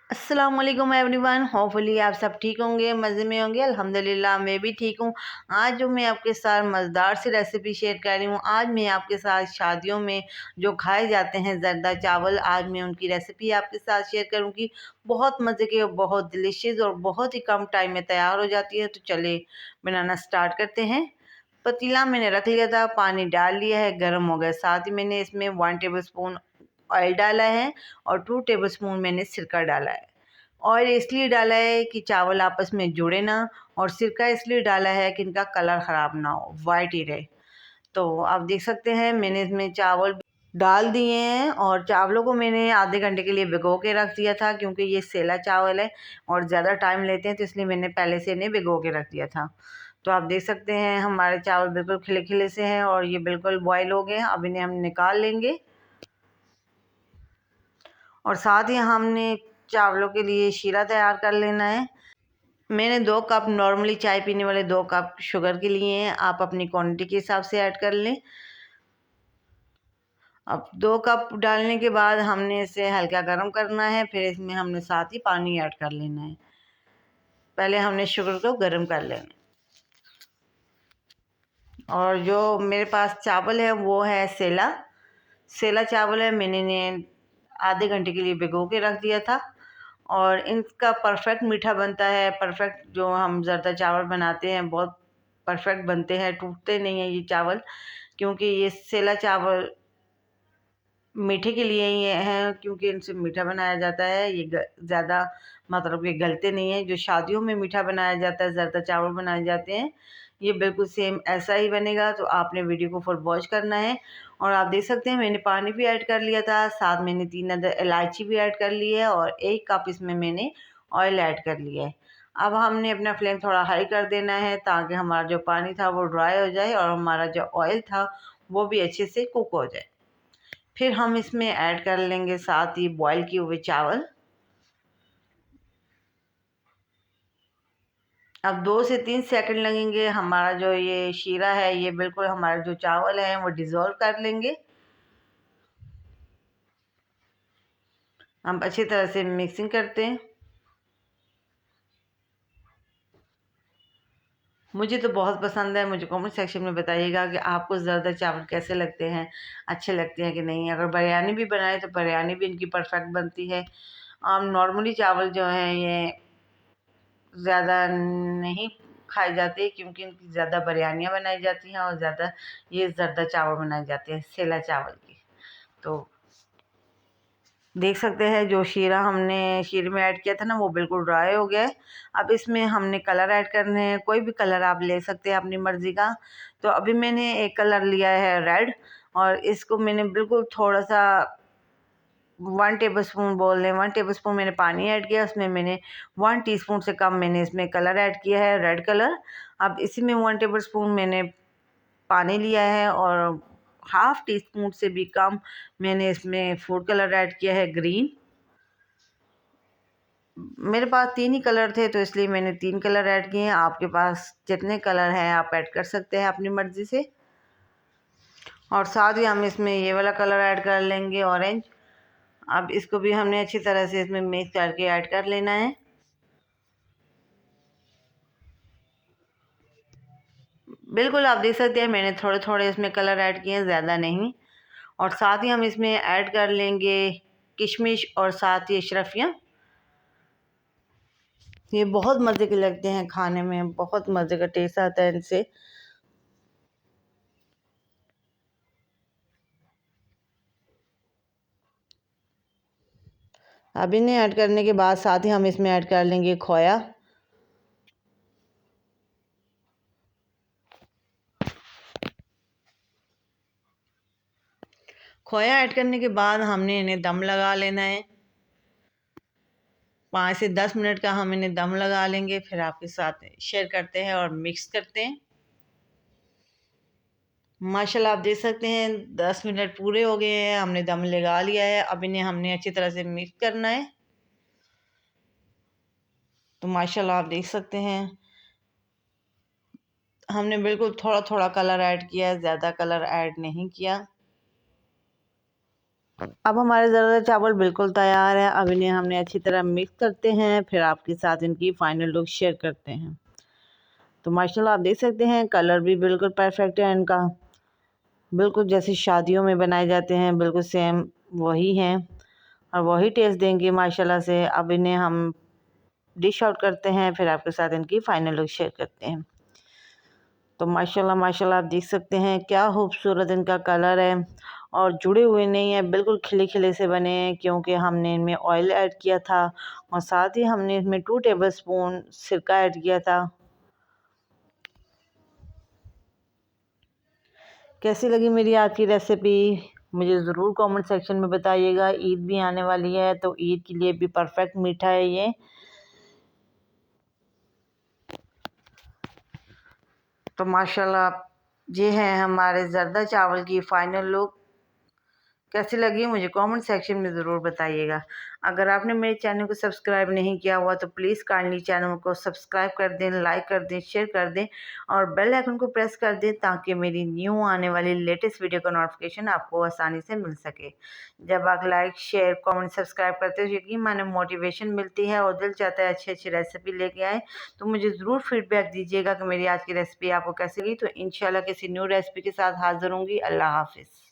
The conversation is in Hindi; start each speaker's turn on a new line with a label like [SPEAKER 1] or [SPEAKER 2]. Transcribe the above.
[SPEAKER 1] अस्सलाम वालेकुम एवरीवन। होपफुली आप सब ठीक होंगे, मज़े में होंगे। अल्हम्दुलिल्लाह मैं भी ठीक हूँ। आज जो मैं आपके साथ मज़ेदार सी रेसिपी शेयर कर रही हूँ, आज मैं आपके साथ शादियों में जो खाए जाते हैं ज़रदा चावल, आज मैं उनकी रेसिपी आपके साथ शेयर करूँगी। बहुत मज़े के और बहुत डिलीशियस और बहुत ही कम टाइम में तैयार हो जाती है। तो चले बनाना स्टार्ट करते हैं। पतीला मैंने रख लिया था, पानी डाल लिया है, गर्म हो गया। साथ ही मैंने इसमें 1 टेबल स्पून ऑयल डाला है और 2 टेबल स्पून मैंने सिरका डाला है। ऑयल इसलिए डाला है कि चावल आपस में जुड़े ना, और सिरका इसलिए डाला है कि इनका कलर ख़राब ना हो, वाइट ही रहे। तो आप देख सकते हैं मैंने इसमें चावल डाल दिए हैं और चावलों को मैंने आधे घंटे के लिए भिगो के रख दिया था, क्योंकि ये सेला चावल है और ज़्यादा टाइम लेते हैं, तो इसलिए मैंने पहले से इन्हें भिगो के रख दिया था। तो आप देख सकते हैं हमारे चावल बिल्कुल खिले खिले से हैं और ये बिल्कुल बॉयल हो गए हैं। अब इन्हें हम निकाल लेंगे और साथ ही हमने चावलों के लिए शीरा तैयार कर लेना है। मैंने 2 कप नॉर्मली चाय पीने वाले 2 कप शुगर के लिए हैं, आप अपनी क्वांटिटी के हिसाब से ऐड कर लें। अब 2 कप डालने के बाद हमने इसे हल्का गर्म करना है, फिर इसमें हमने साथ ही पानी ऐड कर लेना है। पहले हमने शुगर को गर्म कर लेना। और जो मेरे पास चावल है वो है सेला चावल है। मैंने इन्हें आधे घंटे के लिए भिगो के रख दिया था और इनका परफेक्ट मीठा बनता है। परफेक्ट जो हम ज़रदा चावल बनाते हैं बहुत परफेक्ट बनते हैं, टूटते नहीं हैं ये चावल, क्योंकि ये सेला चावल मीठे के लिए ही हैं, क्योंकि इनसे मीठा बनाया जाता है। ये ज़्यादा मतलब कि गलते नहीं हैं। जो शादियों में मीठा बनाया जाता है, ज़रदा चावल बनाए जाते हैं, ये बिल्कुल सेम ऐसा ही बनेगा। तो आपने वीडियो को फुल वॉच करना है। और आप देख सकते हैं मैंने पानी भी ऐड कर लिया था, साथ मैंने 3 अदर इलायची भी ऐड कर ली है और 1 कप इसमें मैंने ऑयल ऐड कर लिया है। अब हमने अपना फ्लेम थोड़ा हाई कर देना है, ताकि हमारा जो पानी था वो ड्राई हो जाए और हमारा जो ऑयल था वो भी अच्छे से कुक हो जाए। फिर हम इसमें ऐड कर लेंगे साथ ही बॉईल किए हुए चावल। अब 2 से 3 सेकंड लगेंगे। हमारा जो ये शीरा है, ये बिल्कुल हमारा जो चावल है वो डिज़ोल्व कर लेंगे। हम अच्छी तरह से मिक्सिंग करते हैं। मुझे तो बहुत पसंद है। मुझे कमेंट सेक्शन में बताइएगा कि आपको ज़रदा चावल कैसे लगते हैं, अच्छे लगते हैं कि नहीं। अगर बिरयानी भी बनाए तो बिरयानी भी इनकी परफेक्ट बनती है। नॉर्मली चावल जो हैं ये ज़्यादा नहीं खाए जाते, क्योंकि इनकी ज़्यादा बिरयानियाँ बनाई जाती हैं और ज़्यादा ये ज़रदा चावल बनाए जाते हैं सेला चावल की। तो देख सकते हैं जो शीरा हमने शीरे में ऐड किया था ना, वो बिल्कुल ड्राई हो गया है। अब इसमें हमने कलर ऐड करने हैं। कोई भी कलर आप ले सकते हैं अपनी मर्ज़ी का। तो अभी मैंने एक कलर लिया है रेड, और इसको मैंने बिल्कुल थोड़ा सा 1 टेबल स्पून बोल लें, 1 टेबल स्पून मैंने पानी ऐड किया। उसमें मैंने 1 टीस्पून से कम मैंने इसमें कलर ऐड किया है, रेड कलर। अब इसी में 1 टेबल स्पून मैंने पानी लिया है और हाफ़ टी स्पून से भी कम मैंने इसमें फूड कलर ऐड किया है, ग्रीन। मेरे पास 3 ही कलर थे, तो इसलिए मैंने 3 कलर ऐड किए हैं। आपके पास जितने कलर हैं आप ऐड कर सकते हैं अपनी मर्ज़ी से। और साथ ही हम इसमें ये वाला कलर ऐड कर लेंगे, ऑरेंज। अब इसको भी हमने अच्छी तरह से इसमें मिक्स करके ऐड कर लेना है। बिल्कुल आप देख सकते हैं मैंने थोड़े थोड़े इसमें कलर ऐड किए हैं, ज़्यादा नहीं। और साथ ही हम इसमें ऐड कर लेंगे किशमिश और साथ ही अशरफियाँ। ये बहुत मज़े के लगते हैं खाने में, बहुत मज़े का टेस्ट आता है इनसे। अब इन्हें ऐड करने के बाद साथ ही हम इसमें ऐड कर लेंगे खोया। खोया ऐड करने के बाद हमने इन्हें दम लगा लेना है। 5 से 10 मिनट का हम इन्हें दम लगा लेंगे, फिर आपके साथ शेयर करते हैं और मिक्स करते हैं। माशाल्लाह आप देख सकते हैं 10 मिनट पूरे हो गए हैं, हमने दम लगा लिया है। अब इन्हें हमने अच्छी तरह से मिक्स करना है। तो माशाल्लाह आप देख सकते हैं हमने बिल्कुल थोड़ा थोड़ा कलर ऐड किया है, ज़्यादा कलर ऐड नहीं किया। अब हमारे ज़रदा चावल बिल्कुल तैयार है। अब इन्हें हमने अच्छी तरह मिक्स करते हैं, फिर आपके साथ इनकी फ़ाइनल लुक शेयर करते हैं। तो माशाल्लाह आप देख सकते हैं कलर भी बिल्कुल परफेक्ट है इनका, बिल्कुल जैसे शादियों में बनाए जाते हैं बिल्कुल सेम वही हैं और वही टेस्ट देंगे माशाल्लाह से। अब इन्हें हम डिश आउट करते हैं, फिर आपके साथ इनकी फ़ाइनल लुक शेयर करते हैं। तो माशाल्लाह माशाल्लाह आप देख सकते हैं क्या खूबसूरत इनका कलर है और जुड़े हुए नहीं है, बिल्कुल खिले खिले से बने हैं क्योंकि हमने इनमें ऑयल ऐड किया था और साथ ही हमने इसमें 2 टेबलस्पून सिरका ऐड किया था। कैसी लगी मेरी आज की रेसिपी मुझे ज़रूर कमेंट सेक्शन में बताइएगा। ईद भी आने वाली है तो ईद के लिए भी परफेक्ट मीठा है ये। तो माशाल्लाह ये है हमारे ज़रदा चावल की फ़ाइनल लुक। कैसी लगी मुझे कमेंट सेक्शन में ज़रूर बताइएगा। अगर आपने मेरे चैनल को सब्सक्राइब नहीं किया हुआ तो प्लीज़ काइंडली चैनल को सब्सक्राइब कर दें, लाइक कर दें, शेयर कर दें और बेल आइकन को प्रेस कर दें ताकि मेरी न्यू आने वाली लेटेस्ट वीडियो का नोटिफिकेशन आपको आसानी से मिल सके। जब आप लाइक, शेयर, कमेंट, सब्सक्राइब करते हो यकीन माने मोटिवेशन मिलती है और दिल चाहता है अच्छी अच्छी रेसिपी लेके आए। तो मुझे ज़रूर फीडबैक दीजिएगा कि मेरी आज की रेसिपी आपको कैसी लगी। तो इंशाल्लाह किसी न्यू रेसिपी के साथ हाज़िर होंगी। अल्लाह हाफ़िज़।